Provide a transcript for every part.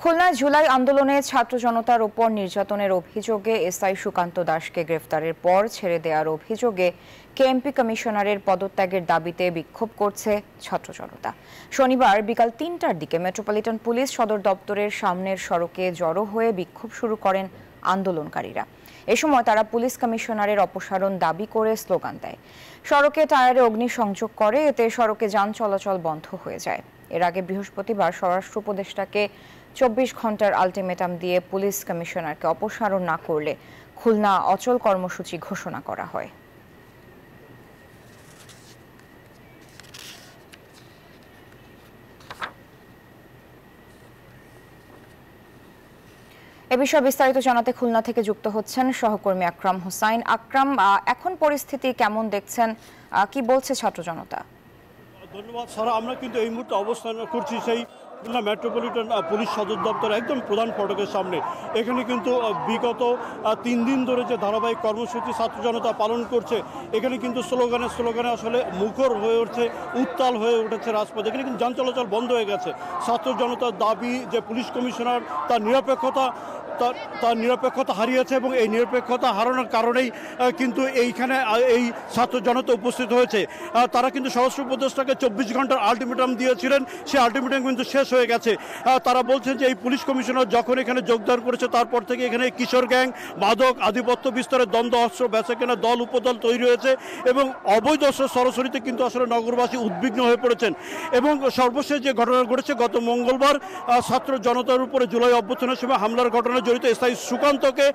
খুলনায় জুলাই আন্দোলনে ছাত্র জনতার উপর নির্যাতনের অভিযোগে এসআই সুকান্ত দাসকে গ্রেফতারের পর ছেড়ে দেওয়ার অভিযোগে কেএমপি কমিশনারের পদত্যাগের দাবিতে বিক্ষোভ করছে ছাত্র জনতা। শনিবার বিকাল ৩টার দিকে মেট্রোপলিটন পুলিশ সদর দপ্তরের সামনের সড়কে জড়ো হয়ে বিক্ষোভ শুরু করেন আন্দোলনকারীরা। এ সময় তারা পুলিশ কমিশনারের অপসারণ দাবি করে স্লোগান দেয়। সড়কে টায়ারে অগ্নিসংযোগ করে, এতে সড়কে যান চলাচল বন্ধ হয়ে যায়। এর আগে বৃহস্পতিবার স্বরাষ্ট্র উপদেষ্টাকে ২৪ ঘন্টার আলটিমেটাম দিয়ে পুলিশ কমিশনারকে অপসারণ না করলে খুলনা অচল কর্মসূচি ঘোষণা করা হয়। এ বিষয়ে বিস্তারিত জানাতে খুলনা থেকে যুক্ত হচ্ছেন সহকর্মী আকরাম হোসাইন। আকরাম, এখন পরিস্থিতি কেমন দেখছেন, কি বলছে ছাত্র জনতা? ধন্যবাদ সারা। আমরা কিন্তু এই মুহূর্তে অবস্থান করছি সেই খুলনা মেট্রোপলিটন পুলিশ সদর দপ্তর একদম প্রধান ফটকের সামনে। এখানে কিন্তু বিগত ৩ দিন ধরে যে ধারাবাহিক কর্মসূচি ছাত্র জনতা পালন করছে, এখানে কিন্তু স্লোগানে আসলে মুখর হয়ে উঠছে, উত্তাল হয়ে উঠেছে রাজপথ। এখানে কিন্তু যান চলাচল বন্ধ হয়ে গেছে। ছাত্র জনতার দাবি যে পুলিশ কমিশনার তার নিরপেক্ষতা হারিয়েছে এবং এই নিরপেক্ষতা হারানোর কারণেই কিন্তু এইখানে এই ছাত্র জনতা উপস্থিত হয়েছে। তারা কিন্তু স্বরাষ্ট্র উপদেষ্টাকে ২৪ ঘন্টার আলটিমেটাম দিয়েছিলেন, সেই আলটিমেটাম কিন্তু শেষ হয়ে গেছে। তারা বলছেন যে এই পুলিশ কমিশনার যখন এখানে যোগদান করেছে তারপর থেকে এখানে কিশোর গ্যাং, মাদক, আধিপত্য বিস্তারের দ্বন্দ্ব, অস্ত্র বেচাকেনা দল উপদল তৈরি হয়েছে এবং অবৈধ অস্ত্র সরাসরিতে কিন্তু আসলে নগরবাসী উদ্বিগ্ন হয়ে পড়েছেন। এবং সর্বশেষ যে ঘটনা ঘটেছে গত মঙ্গলবার ছাত্র জনতার উপরে জুলাই অভ্যুত্থানের সময় হামলার ঘটনা জড়িত এসআই সুকান্তকে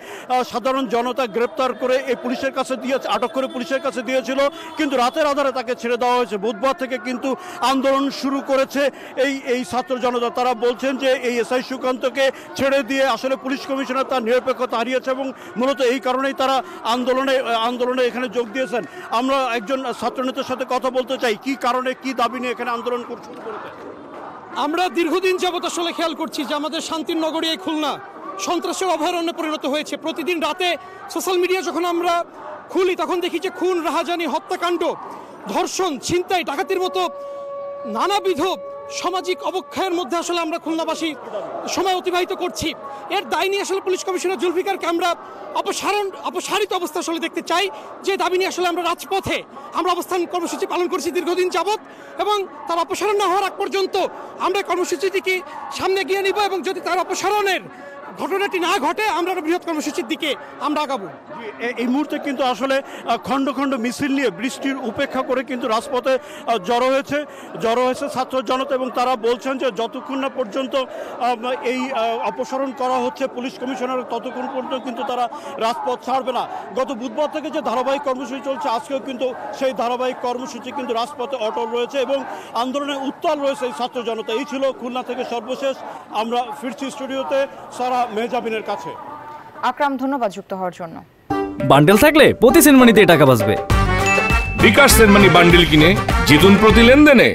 সাধারণ জনতা গ্রেপ্তার করে এই পুলিশের কাছে আটক করে পুলিশের কাছে দিয়েছিল, কিন্তু রাতের আধারে তাকে ছেড়ে দেওয়া হয়েছে। বুধবার থেকে কিন্তু আন্দোলন শুরু করেছে এই ছাত্র জনতা। তারা বলছেন যে এই এসআই সুকান্তকে ছেড়ে দিয়ে আসলে পুলিশ কমিশনার তার নিরপেক্ষতা হারিয়েছে এবং মূলত এই কারণেই তারা আন্দোলনে এখানে যোগ দিয়েছেন। আমরা একজন ছাত্রনেতার সাথে কথা বলতে চাই, কি কারণে কি দাবি নিয়ে এখানে আন্দোলন শুরু করেছে। আমরা দীর্ঘদিন যাবত আসলে খেয়াল করছি যে আমাদের শান্তির নগরী এই খুলনা সন্ত্রাসের অভয়ারণ্যে পরিণত হয়েছে। প্রতিদিন রাতে সোশ্যাল মিডিয়া যখন আমরা খুলি তখন দেখি যে খুন, রাহাজানি, হত্যাকাণ্ড, ধর্ষণ, ছিনতাই, ডাকাতির মতো নানাবিধ সামাজিক অবক্ষয়ের মধ্যে আসলে আমরা খুলনাবাসী সময় অতিবাহিত করছি। এর দায় নিয়ে আসলে পুলিশ কমিশনার জুলফিকারকে আমরা অপসারিত অবস্থা আসলে দেখতে চাই। যে দাবি নিয়ে আসলে আমরা রাজপথে অবস্থান কর্মসূচি পালন করছি দীর্ঘদিন যাবৎ, এবং তার অপসারণ না হওয়ার আগ পর্যন্ত আমরা কর্মসূচিটিকে সামনে গিয়ে নিব এবং যদি তার অপসারণের ঘটনাটি না ঘটে আমরা বৃহৎ কর্মসূচির দিকে আমরা আগাবো। এই মুহূর্তে কিন্তু আসলে খণ্ড খণ্ড মিছিল নিয়ে বৃষ্টির উপেক্ষা করে কিন্তু রাজপথে জড়ো হয়েছে ছাত্র জনতা এবং তারা বলছেন যে যতক্ষণ না পর্যন্ত এই অপসারণ করা হচ্ছে পুলিশ কমিশনার, ততক্ষণ পর্যন্ত কিন্তু তারা রাজপথ ছাড়বে না। গত বুধবার থেকে যে ধারাবাহিক কর্মসূচি চলছে, আজকেও কিন্তু সেই ধারাবাহিক কর্মসূচি কিন্তু রাজপথে অটল রয়েছে এবং আন্দোলনে উত্তাল রয়েছে এই ছাত্র জনতা। এই ছিল খুলনা থেকে সর্বশেষ। আমরা ফিরছি স্টুডিওতে সারা মেহজাবিনের কাছে। আকরাম, ধন্যবাদ যুক্ত হওয়ার জন্য। বান্ডেল থাকলে প্রতি সেনমানিতে টাকা বাঁচবে। বিকাশ সেনমানি বান্ডেল কিনে জিতুন প্রতি লেনদেনে।